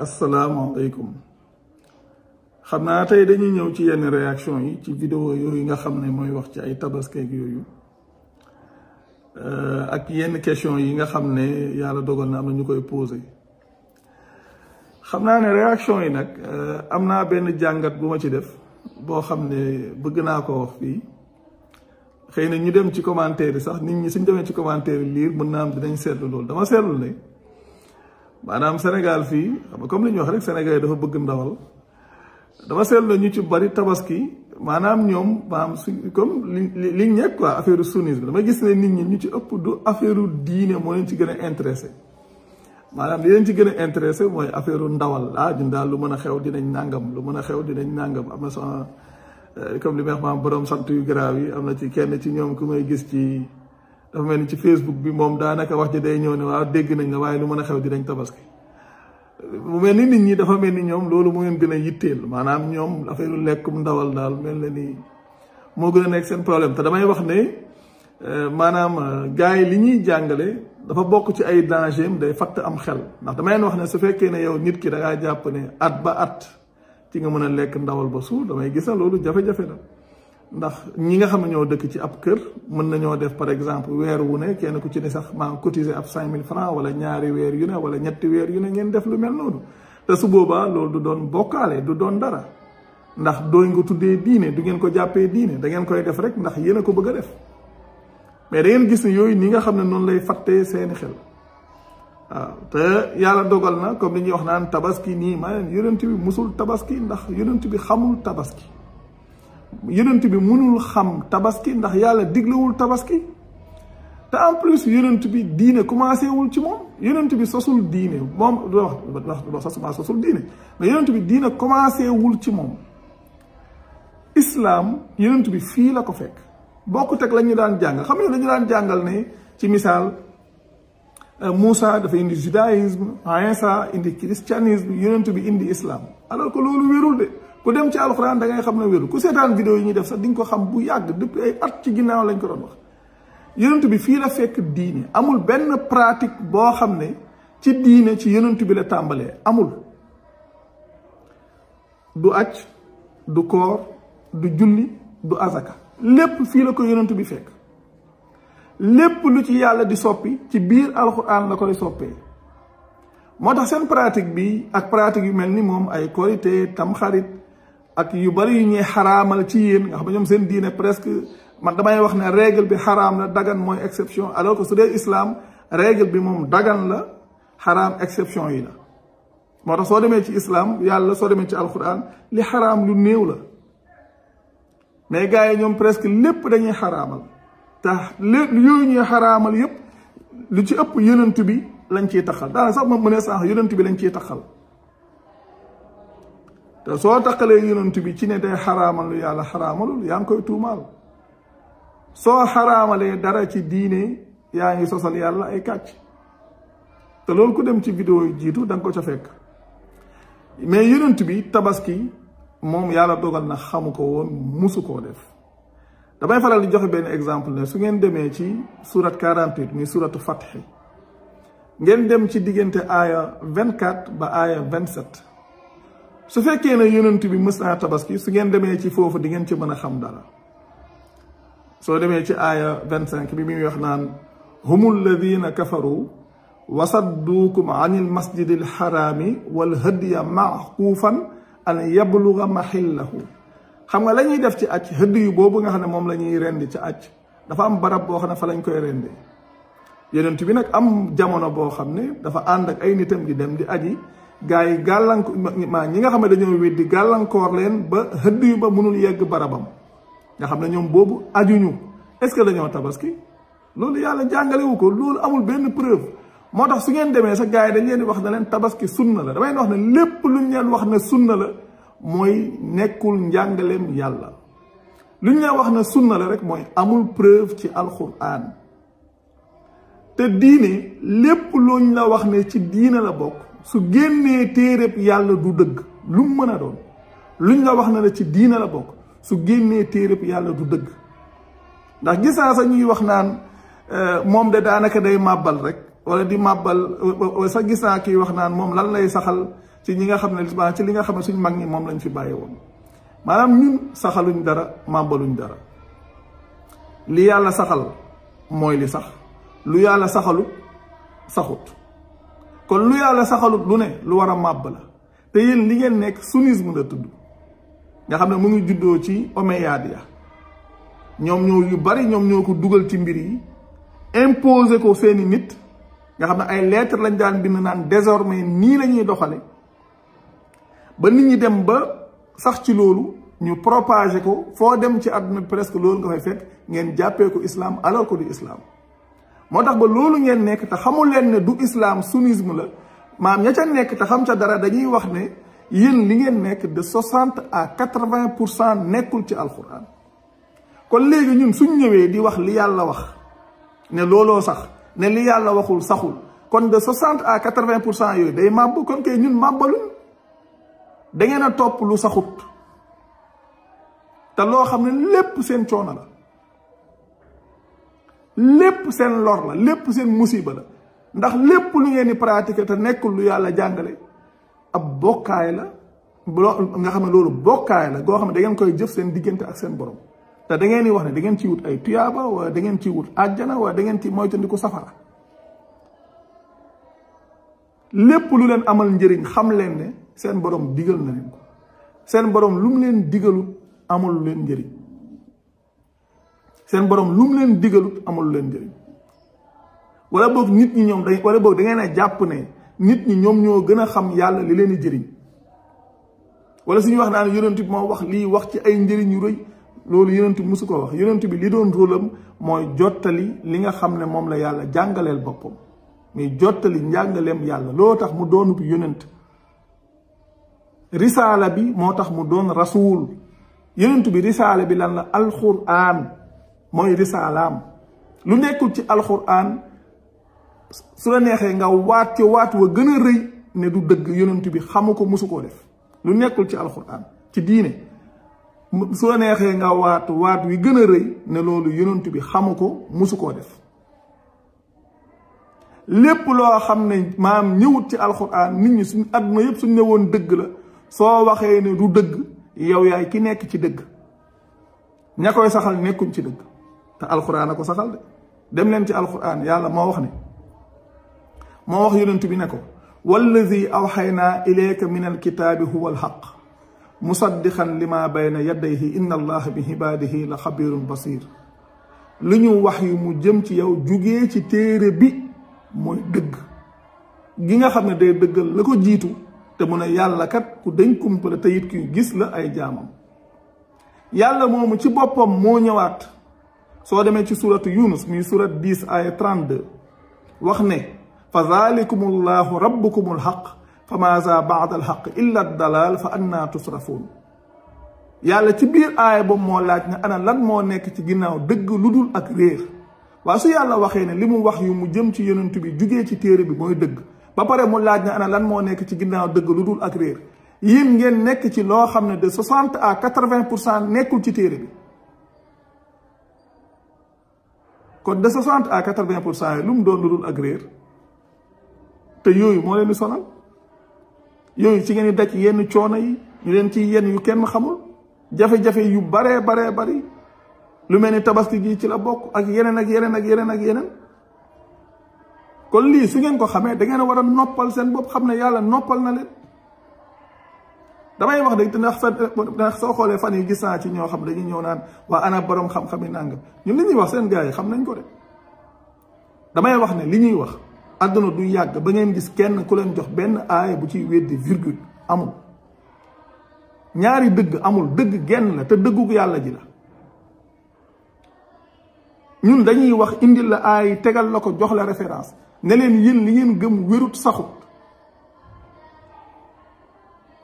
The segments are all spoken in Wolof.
asalaamaaleykum xam naa tey dañuy ñëw ci yenn réaction yi ci vidéo yooyu nga xam ne mooy wax ci ay tabaskeeg yooyu ak yenn question yi nga xam ne yàlla dogal na am na ñu koy posé xam naa ne réaction yi nag am naa benn jàngat bu ma ci def boo xam ne bëgg naa ko wax fii xëy na ñu dem ci commentaire yi sax nit ñi suñ demee ci commentaire yi liir mën naa am dinañ seetlu loolu dama seetlu ne maanaam Sénégal fii xam nga comme li ñu wax rek Sénégal yi dafa bëgg ndawal dama seetlu ñu ci bari tabaski maanaam ñoom maanaam su comme li ñekk quoi affaire sunnisme bi dama gis ne nit ñi ñu ci ëpp du affaire diine moo leen ci gën a intéressé maanaam li leen ci gën a intéressé mooy affaire ndawal ñun daal lu mën a xew dinañ nàngam lu mën a xew dinañ nàngam am na sama comme li may wax maanaam borom sant yu garaaw yi am na ci kenn ci ñoom ku may gis ci dafa mel ni ci Facebook bi moom daanaka wax ji day ñëw ne waaw dégg nañ la waaye lu mën a xew dinañ tabaski mu mel ni nit ñi dafa mel ni ñoom loolu moo leen gën a yitteel maanaam ñoom affaire lekkum ndawal daal mel na ni moo gën a nekk seen problème te damay wax ne maanaam gars yi li ñuy jàngale dafa bokk ci ay danger day fatt am xel ndax damay wax ne su fekkee ne yow nit ki da ngaa jàpp ne at ba at ci nga mën a lekk ndawal ba suur damay gis na loolu jafe-jafe la ndax ñi nga xam ne ñoo dëkk ci ab kër mën nañoo def par exemple weer wu ne kenn ku ci ne sax maa cotiser ab 5000 francs wala ñaari weer yu ne wala ñetti weer yu ne ngeen def lu mel noonu te su boobaa loolu du doon bokkaale du doon dara ndax dooy nga tuddee diine du ngeen ko jàppee diine da ngeen koy def rek ndax yéen a ko bëgg a def mais da ngeen gis ne yooyu ni nga xam ne noonu lay fattee seeni xel waaw te yàlla dogal na comme li ñuy wax naan tabaski nii maanaam yonent bi musul tabaski ndax yonent bi xamul tabaski yonent bi mënul xam tabaski ndax yàlla diglewul tabaski te en plus yonent bi diine commencé wul ci moom yonent bi sosul diine moom wax sosul diine mais yonent bi diine commencé wul ci moom islam yonent bi fii la ko fekk bokkut ak la ñu daan jàng xam nga dañu daan jàngal ne ci misaal Moussa dafa indi judaïsme Isa indi christianisme yonent bi indi islam alors que loolu wérul de ku dem ci alxuraan da ngay xam ne wérul ku seetaan vidéo yi ñuy def sax di nga ko xam bu yàgg depuis ay at ci ginnaaw lañ ko doon wax yonent bi fii la fekk diine amul benn pratique boo xam ne ci diine ci yonent bi la tàmbalee amul du aj du koor du julli du azaka lépp fii la ko yonent bi fekk lépp lu ci yàlla di soppi ci biir alxuraan la koy soppee moo tax seen pratique bi ak pratique yu mel ni moom ay korité tamxarit ak yu bari yu ñuy xaraamal ci yéen nga xam ne ñoom seen diine presque man damay wax ne règle bi xaraam la dagan mooy exception alors que su dee islam règle bi moom dagan la xaraam exception yi la moo tax soo demee ci islam yàlla soo demee ci alxuraan li xaraam lu néew la mais gars yi ñoom presque lépp dañuy xaraamal tax lépp yooyu ñuy xaraamal yépp lu ci ëpp yonent bi lañ ciy taxal daanaka sax moom mu ne sax yonent bi lañ ciy taxal te soo taxalee yonent bi ci ne day xaraamal lu yàlla xaraamalul yaa ngi koy tuumaal soo xaraamalee dara ci diine yaa ngi sosal yàlla ay kàcc te loolu ku dem ci vidéo yi jiitu da nga ko ca fekk mais yonent bi tabaski moom yàlla dogal na xamu ko woon musu koo def damay faral di joxe benn exemple ne su ngeen demee ci surat 48 muy suratu Fath ngeen dem ci diggante aaya 24 ba aaya 27 su fekkee ne yonent bi mës naa tabaski su ngeen demee ci foofu di ngeen ci mën a xam dara soo demee ci aaya 25 bi muy wax naan humul ladina kafaru wa sadduukum anil masjidil xaraami wal hadiya maxkuufan an yabluga maxillahu xam nga la ñuy def ci aj hëdd yu boobu nga xam ne moom la ñuy rendi ci aj dafa am barab boo xam ne fa lañ koy rendee yonent bi nag am jamono boo xam ne dafa ànd ak ay nitam di dem di aji gars yi gàllankoor ñi nga xam ne dañoo weddi gàllankoor leen ba hëdd yu ba mënul yegg barabam nga xam ne ñoom boobu ajuñu est-ce que dañoo tabaski loolu yàlla jàngalewu ko loolu amul benn preuve moo tax su ngeen demee sa gars yi dañ leen di wax ne leen tabaski sunna la damay wax ne lépp luñ leen wax ne sunna la mooy nekkul njàngaleem yàlla luñ leen wax ne sunna la rek mooy amul preuve ci alxuraan te diine lépp luñ la wax ne ci diine la bokk su génnee téereb yàlla du dëgg lu mu mën a doon luñ la wax ne la ci diine la bokk su génnee téereb yàlla du dëgg ndax gis naa sax ñuy wax naan moom de daanaka day màbbal rek wala di màbbal sax gis naa kii wax naan moom lan lay saxal ci ñi nga xam ne ci li nga xam ne suñ mag ñi moom lañ fi bàyyi woon maanaam ñun saxaluñ dara màbbaluñ dara li yàlla saxal mooy li sax lu yàlla saxalut saxut kon lu yàlla saxalut lu ne lu war a màbb la te yéen li ngeen nekk sunnisme la tudd nga xam ne mu ngi juddoo ci omeyyade ya ñoom ñoo yu bari ñoom ñoo ko dugal ci mbir yi imposer ko seeni nit nga xam ne ay lettres lañ daan bind naan désormais nii la ñuy doxale ba nit ñi dem ba sax ci loolu ñu propager ko foo dem ci àdduna bi presque loolu nga fay fekk ngeen jàppee ko islam alors que du islam moo tax ba loolu ngeen nekk te xamul leen ne du islam sunnisme la maam ña ca nekk te xam ca dara dañuy wax ne yéen li ngeen nekk de 60 à 80% nekkul ci alquran kon léegi ñun suñ ñëwee di wax li yàlla wax ne looloo sax ne li yàlla waxul saxul kon de 60 à 80% yooyu day màbb kon kay ñun màbbaluñ da ngeen a topp lu saxut te loo xam ne lépp seen coono la lépp seen lor la lépp seen musiba la ndax lépp lu ngeen di pratiquer te nekkul lu yàlla jàngale ab bokkaay la nga xam ne loolu bokkaay la goo xam ne da ngeen koy jëf seen diggante ak seen borom te da ngeen di wax ne da ngeen ci wut ay tuyaaba wala da ngeen ci wut àjjana wala da ngeen ci moytandiku safara lépp lu leen amal njëriñ xam leen ne seen borom digal na leen ko seen borom lu mu leen digalut amul leen njëriñ seen borom lu mu leen digalut amul leen njëriñ wala boog nit ñi ñoom wala boog da ngeen a jàpp ne nit ñi ñoom ñoo gën a xam yàlla li leen di jëriñ wala suñu wax naan yonent bi moo wax lii wax ci ay njëriñ yu rëy loolu yonent bi musu ko wax yonent bi li doon rôlam mooy jottali li nga xam ne moom la yàlla jàngaleel boppam muy jottali njàngaleem yàlla loo tax mu doonub yonent risaala bi moo tax mu doon rasuul yonent bi risaala bi lan la alxuraan mooy risaalaam lu nekkul ci alxuraan su la neexee nga waat ci waat wa gën a rëy ne du dëgg yonent bi xamu ko musu koo def lu nekkul ci alxuraan ci diine su la neexee nga waat wi gën a rëy ne loolu yonent bi xamu ko musu koo def lépp loo xam ne maam ñëwut ci alxuraan nit ñi suñ àdduna yëpp suñ ne woon dëgg la soo waxee ne du dëgg yow yaay ki nekk ci dëgg ña koy saxal nekkuñ ci dëgg te alxuraan a ko saxal de dem leen ci alxuraan yàlla moo wax ne moo wax yonent bi ne ko wallazi awxaynaa ilayka min alkitaabi huwa alxaq musaddiqan lima bayna yadayhi inna allaha bi ibaadihi la xabirun basir lu ñu wax yu mu jëm ci yow jugee ci téere bi mooy dëgg gi nga xam ne day dëggal la ko jiitu te mu ne yàlla kat ku dañ kumpala te it kuy gis la ay jaamam yàlla moomu ci boppam moo ñëwaat soo demee ci suratu yunus muy surat 10 aya 32 wax ne fa zalikumullahu rabbukumul xaq fa maza baada alxaq illa dalal fa anna tusrafuun yàlla ci biir aaya boobu moo laaj ne ana lan moo nekk ci ginnaaw dëgg lu dul ak réer waaye su yàlla waxee ne li mu wax yu mu jëm ci yonent bi jugee ci téere bi mooy dëgg ba pare mu laaj ne ana lan moo nekk ci ginnaaw dëgg lu dul ak réer yéen ngeen nekk ci loo xam ne de 60 à 80% nekkul ci téere bi kon de 60 à 80% yi lu mu doon lu dul ak réer te yooyu moo leen di sonal yooyu ci ngeen di daj yenn coono yi ñu leen ci yenn yu kenn xamul jafe-jafe yu baree bari lu mel ni tabaski gi ci la bokk ak yeneen ak yeneen ak yeneen ak yeneen kon lii su ngeen ko xamee da ngeen a war a noppal seen bopp xam ne yàlla noppal na leen damay wax de ndax soo xoolee fan yi gis naa ci ñoo xam dañuy ñëw naan waa ana borom xam-xam yi nàngam ñun li ñuy wax seen gars yi xam nañ ko de damay wax ne li ñuy wax àdduna du yàgg ba ngeen gis kenn ku leen jox benn aaya bu ciy weddi virgule amul ñaari dëgg amul dëgg genn la te dëggug yàlla ji la ñun dañuy wax indil la aay tegal la ko jox la référence ne leen yéen li ngeen gëm wérut saxut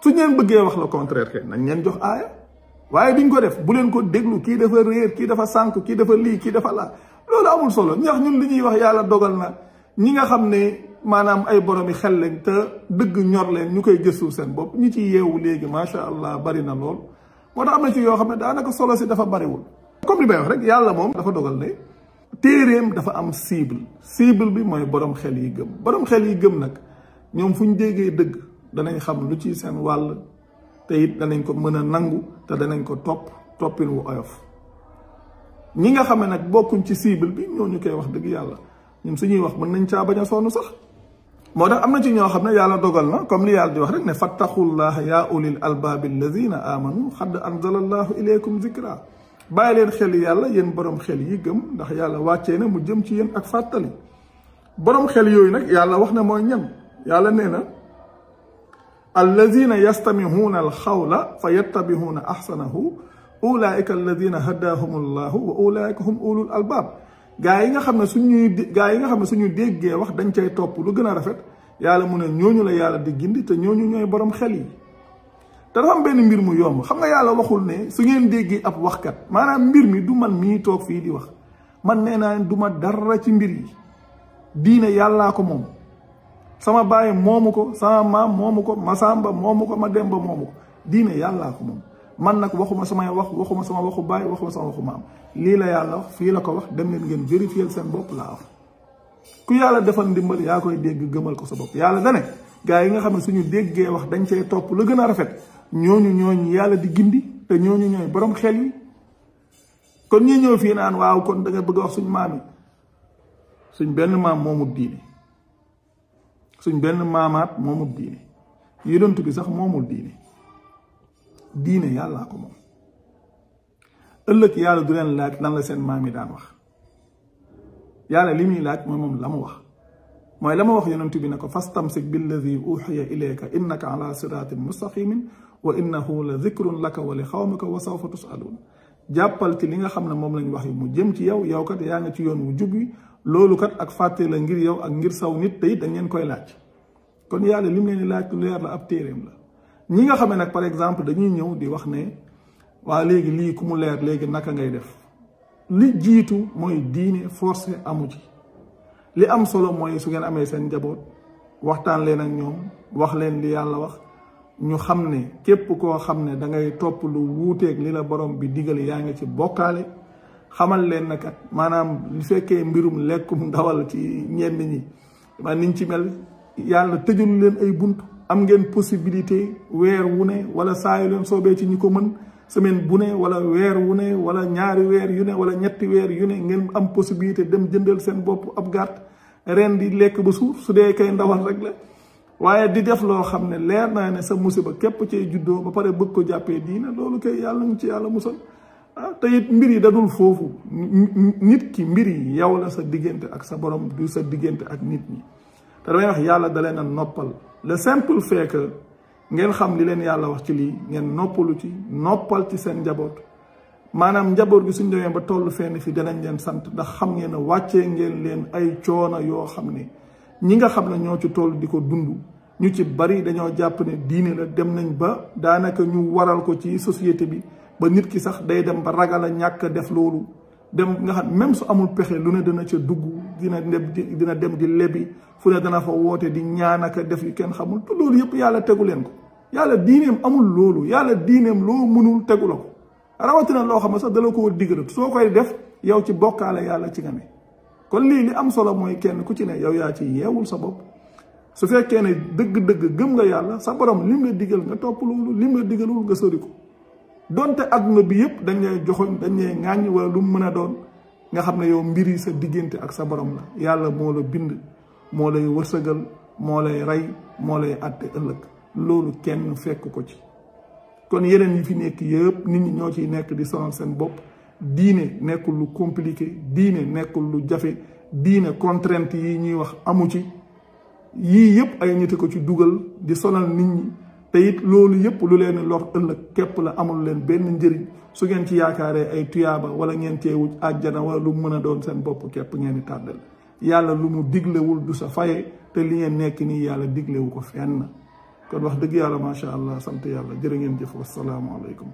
su ngeen bëggee wax le contraire kay nañ leen jox aaya waaye duñ ko def bu leen ko déglu kii dafa réer kii dafa sànk kii dafa lii kii dafa laa loolu amul solo ñax ñun li ñuy wax yàlla dogal na ñi nga xam ne maanaam ay boromi xel lañ te dëgg ñor leen ñu koy gëstu seen bopp ñi ci yeewu léegi macha allah bari na lool moo tax am na ci yoo xam ne daanaka solo si dafa bariwul comme li may wax rek yàlla moom dafa dogal ne téeréem dafa am cible bi mooy borom xel yi gëm borom xel yi gëm nag ñoom fu ñu déggee dëgg danañ xam lu ci seen wàll te it danañ ko mën a nangu te danañ ko toppin wu oyof. ñi nga xam ne nag bokkuñ ci cible bi ñooñu koy wax dëgg yàlla ñun suñuy wax mën nañ caa bañ a sonn sax. moo tax am na ci ñoo xam ne yàlla dogal na comme li yàlla di wax rek ne fattaqullaha yaa ulil albaabi alladina amanu xadd anzalallahu ilaykum zikra bàyyi leen xel yàlla yéen borom xel yi gëm ndax yàlla wàccee na mu jëm ci yéen ak fàttali. borom xel yooyu nag yàlla wax na mooy ñan yàlla nee na alladina yastamihuuna alxawla fa yattabihuuna ahsanahu ulaika alladina hadahumullahu wa ulaika hum ulul albaab gaa yi nga xam ne suñu déggee wax dañ cay topp lu gën a rafet yàlla mu ne ñooñu la yàlla di gindi te ñooñu ñooy borom xel yi. te dafa am benn mbir mu yomb xam nga yàlla waxul ne su ngeen déggee ab waxkat maanaam mbir mi du man mii toog fii di wax man nee naa du ma dara ci mbir yi diine yàllaa ko moom sama baay moomu ko sama maam moomu ko Masamba moomu ko Mademba moomu ko diine yàllaa ko moom man nag waxuma samay wax waxuma sama waxu baay waxuma sama waxu maam lii la yàlla wax fii la ko wax dem leen ngeen vérifier seen bopp laa wax. ku yàlla defal ndimbal yaa koy dégg gëmal ko sa bopp yàlla dane gaa yi nga xam ne suñu déggee wax dañ cay topp lu gën a rafet ñooñu yàlla di gindi te ñooñu ñooy borom xel yi. kon ñi ñëw fii naan waaw kon da nga bëgg a wax suñ maam yi suñ benn maam moomut diine suñ benn maamaat moomut diine yonent bi sax moomul diine yàllaa ko moom. ëllëg yàlla du leen laaj lan la seen maam yi daan wax yàlla li muy laaj mooy moom la mu wax mooy la ma wax yonent bi ne ko fastamsik billadi uxiya ilayka innaka ala siratin mustaqimin wa innahu la zikrun laka wa li xawmika wa sawfa tusaluun jàppal ci li nga xam ne moom lañ wax yi mu jëm ci yow kat yaa nga ci yoon wu jub wi loolu kat ak fàtte la ngir yow ak ngir saw nit te it dañ leen koy laaj. kon yàlla lim leen di laaj lu leer la ab téeréem la ñi nga xam ne nag par exemple dañuy ñëw di wax ne waa léegi lii ku mu leer léegi naka ngay def li jiitu mooy diine forcé amu ci. li am solo mooy su ngeen amee seen njaboot waxtaan leen ak ñoom wax leen li yàlla wax ñu xam ne képp koo xam ne da ngay topp lu wuuteeg li la borom bi digal yaa ngi ci bokkaale xamal leen na kat maanaam li fekkee mbirum lekkum ndawal ci ñenn ñi man niñ ci mel yàlla tëjul leen ay bunt am ngeen possibilité weer wu ne wala saa yu leen soobee ci ñi ko mën semaine bu ne wala weer wu ne wala ñaari weer yu ne wala ñetti weer yu ne ngeen am possibilité dem jëndal seen bopp ab gàtt ren di lekk ba suur su dee kay ndawal rek la waaye di def loo xam ne leer naa ne sa musiba képp cay juddoo ba pare bëgg ko jàppee diina loolu kay yàlla nga ci yàlla musal te it mbir yi dadul foofu nit ki mbir yi yow la sa diggante ak sa borom du sa diggante ak nit ñi te damay wax yàlla da leen a noppal le simple fait que ngeen xam li leen yàlla wax ci lii ngeen noppalu ci noppal ci seen njaboot maanaam njaboot gi suñ demee ba toll fenn fi danañ leen sant ndax xam ngeen ne wàccee ngeen leen ay coono yoo xam ne ñi nga xam ne ñoo ci toll di ko dund ñu ci bari dañoo jàpp ne diine la dem nañ ba daanaka ñu waral ko ci société bi ba nit ki sax day dem ba ragal a ñàkk a def loolu dem nga xam même su amul pexe lu ne dana ca dugg dina dem di lebi fu ne dana fa woote di ñaanaka def yu kenn xamul te loolu yëpp yàlla tegu leen ko yàlla diineem amul loolu yàlla diineem loo mënul tegu la ko rawatina loo xam ne sax dala ko digal soo koy def yow ci bokkaale yàlla ci nga ne kon lii li am solo mooy kenn ku ci ne yow yaa ci yeewul sa bopp su fekkee ne dëgg-dëgg gëm nga yàlla sa borom lim la digal nga topp loolu lim la digalul nga sori ko donte adduna bi yëpp dañ lay joxoñ dañ lay ŋàññ wala lu mu mën a doon nga xam ne yow mbir yi sa diggante ak sa borom la yàlla moo la bind moo lay wërsëgal moo lay rey moo lay àtte ëllëg loolu kenn fekk ko ci kon yeneen yi fi nekk yëpp nit ñi ñoo ciy nekk di sonal seen bopp diine nekkul lu compliqué diine nekkul lu jafe diine contrainte yi ñuy wax amu ci yii yëpp ay nit ko ci dugal di sonal nit ñi te it loolu yëpp lu leen lor ëllëg képp la amul leen benn njëriñ su ngeen ci yaakaaree ay tuyaaba wala ngeen cee wut àjjana wala lu mën a doon seen bopp képp ngeen di tàddal yàlla lu mu diglewul du sa faye te li ngeen nekk nii yàlla diglewu ko fenn kon wax dëgg yàlla macha allah sant yàlla jërë ngeen jëf wassalaamu aleykum